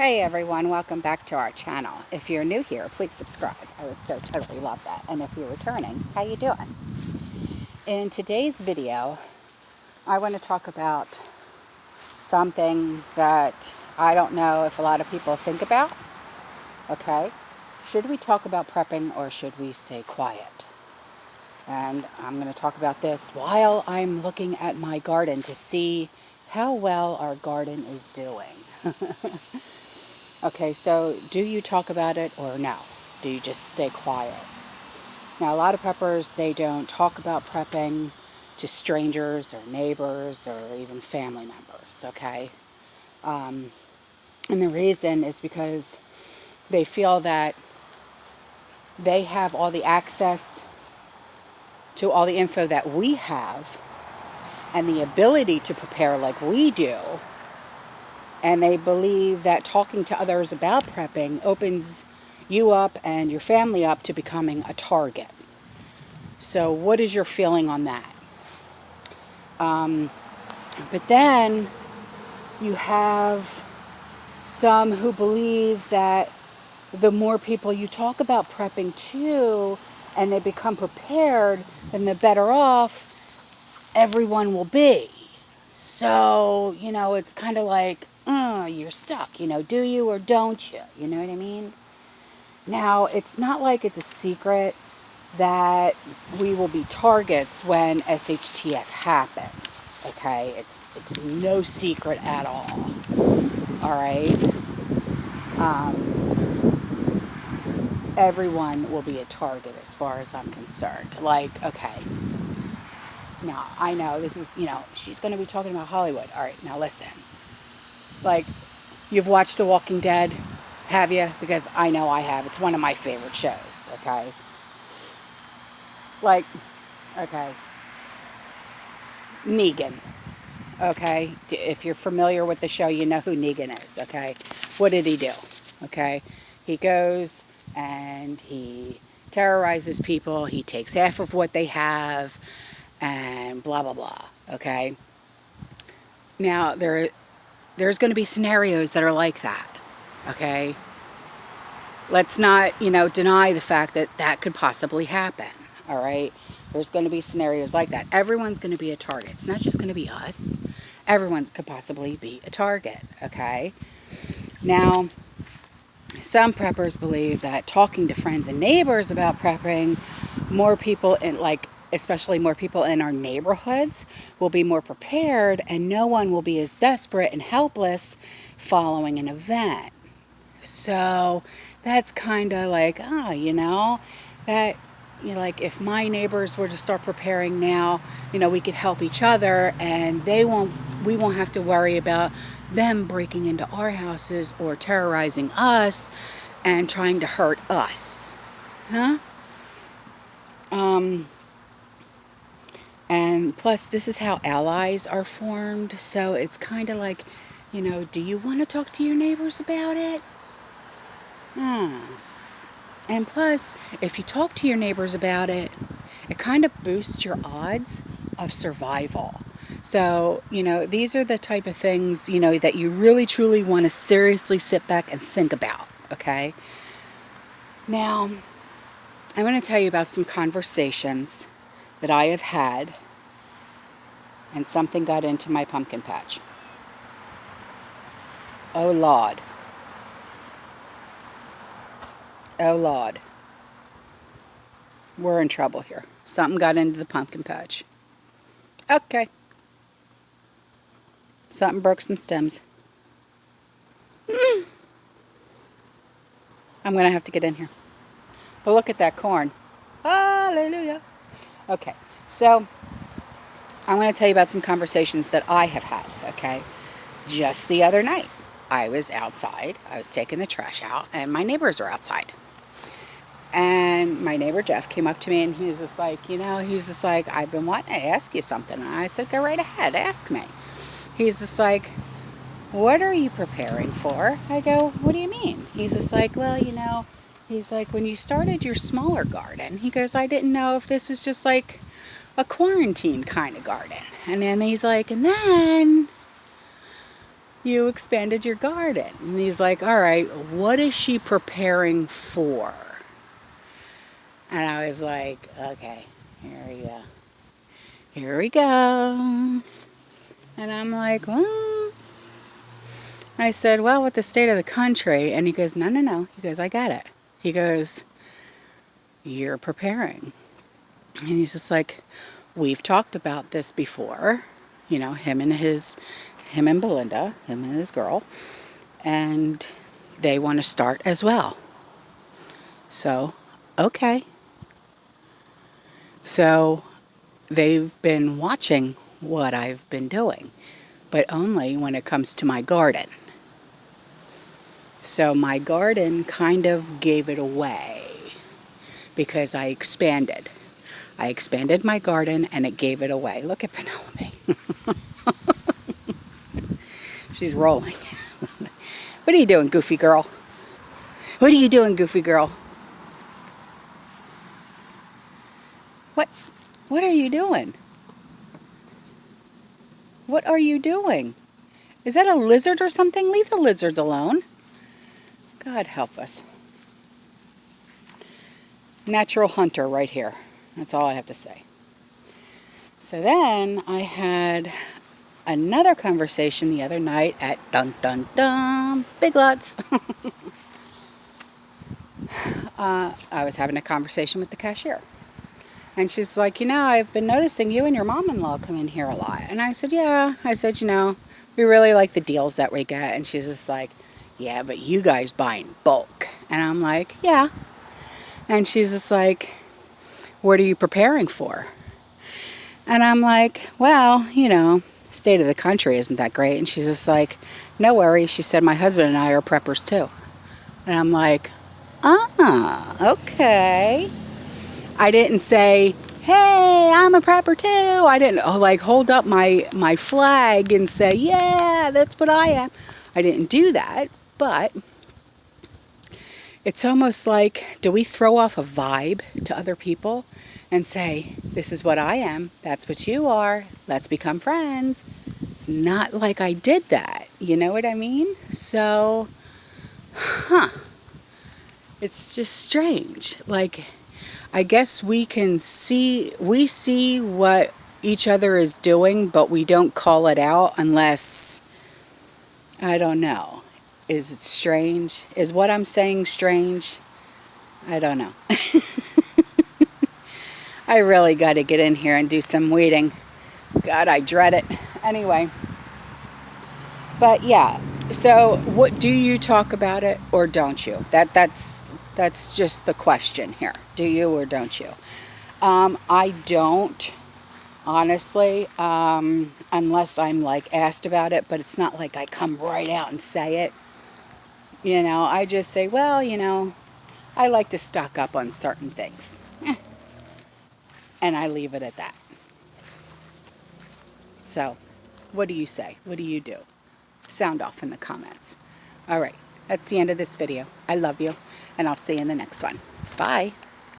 Hey everyone, welcome back to our channel. If you're new here, please subscribe. I would so totally love that. And if you're returning, how you doing? In today's video, I want to talk about something that I don't know if a lot of people think about. Okay? Should we talk about prepping or should we stay quiet? And I'm going to talk about this while I'm looking at my garden to see how well our garden is doing. Okay, so do you talk about it or no? Do you just stay quiet? Now, a lot of preppers, they don't talk about prepping to strangers or neighbors or even family members, okay? And the reason is because they feel that they have all the access to all the info that we have and the ability to prepare like we do. And they believe that talking to others about prepping opens you up and your family up to becoming a target. So what is your feeling on that? But then you have some who believe that the more people you talk about prepping to and they become prepared, then the better off everyone will be. So, it's kind of like, you're stuck, do you or don't you? You know what I mean? Now, it's not like it's a secret that we will be targets when shtf happens, okay? It's no secret at all right? Everyone will be a target as far as I'm concerned. Like, okay, now, I know this is, she's going to be talking about Hollywood. All right, now listen. Like, you've watched The Walking Dead, have you? Because I know I have. It's one of my favorite shows, okay? Like, okay. Negan, okay? If you're familiar with the show, you know who Negan is, okay? What did he do, okay? He goes and he terrorizes people. He takes half of what they have and blah, blah, blah, okay? Now, there's going to be scenarios that are like that, okay? Let's not, deny the fact that that could possibly happen, all right? There's going to be scenarios like that. Everyone's going to be a target. It's not just going to be us. Everyone could possibly be a target, okay? Now, some preppers believe that talking to friends and neighbors about prepping, more people especially more people in our neighborhoods will be more prepared and no one will be as desperate and helpless following an event. So that's kind of like, that, like if my neighbors were to start preparing now, we could help each other and we won't have to worry about them breaking into our houses or terrorizing us and trying to hurt us. Huh? And plus, this is how allies are formed. So it's kind of like, do you want to talk to your neighbors about it? And plus, if you talk to your neighbors about it, it kind of boosts your odds of survival. So, these are the type of things, that you really, truly want to seriously sit back and think about, okay? Now, I want to tell you about some conversations that I have had and something got into my pumpkin patch. Oh, Lord. Oh, Lord. We're in trouble here. Something got into the pumpkin patch. Okay. Something broke some stems. I'm going to have to get in here. But look at that corn. Hallelujah. Okay. So, I'm going to tell you about some conversations that I have had, okay? Just the other night, I was outside. I was taking the trash out, and my neighbors were outside. And my neighbor Jeff came up to me, and he was just like, I've been wanting to ask you something. And I said, go right ahead, ask me. He's just like, what are you preparing for? I go, what do you mean? He's just like, well, he's like, when you started your smaller garden, he goes, I didn't know if this was just like a quarantine kind of garden. And then he's like, and then you expanded your garden. And he's like, all right, what is she preparing for? And I was like, okay, here we go. Here we go. And I'm like, well, I said, well, with the state of the country. And he goes, no, no, no. He goes, I got it. He goes, you're preparing. And he's just like, we've talked about this before. You know, him and Belinda, him and his girl. And they want to start as well. So, okay. So, they've been watching what I've been doing, but only when it comes to my garden. So my garden kind of gave it away because I expanded. I expanded my garden and it gave it away. Look at Penelope. She's rolling. What are you doing, goofy girl? What are you doing, goofy girl? What are you doing? What are you doing? Is that a lizard or something? Leave the lizards alone. God help us. Natural hunter right here. That's all I have to say. So then I had another conversation the other night at Dun Dun Dun Big Lots. I was having a conversation with the cashier. And she's like, you know, I've been noticing you and your mom-in-law come in here a lot. And I said, yeah. I said, you know, we really like the deals that we get. And she's just like, yeah, but you guys buy in bulk. And I'm like, yeah. And she's just like, what are you preparing for? And I'm like, well, you know, state of the country isn't that great. And she's just like, no worries. She said, my husband and I are preppers too. And I'm like, okay. I didn't say, hey, I'm a prepper too. I didn't hold up my flag and say, yeah, that's what I am. I didn't do that, but it's almost like, do we throw off a vibe to other people and say, this is what I am, that's what you are, let's become friends? It's not like I did that, you know what I mean? So, it's just strange. Like, I guess we see what each other is doing, but we don't call it out unless, I don't know. Is it strange? Is what I'm saying strange? I don't know. I really got to get in here and do some weeding. God, I dread it. Anyway. But yeah, so what do you talk about it or don't you? That's just the question here. Do you or don't you? I don't, honestly, unless I'm like asked about it, but it's not like I come right out and say it. You know, I just say, well, you know, I like to stock up on certain things. And I leave it at that. So, what do you say? What do you do? Sound off in the comments. All right, that's the end of this video. I love you, and I'll see you in the next one. Bye.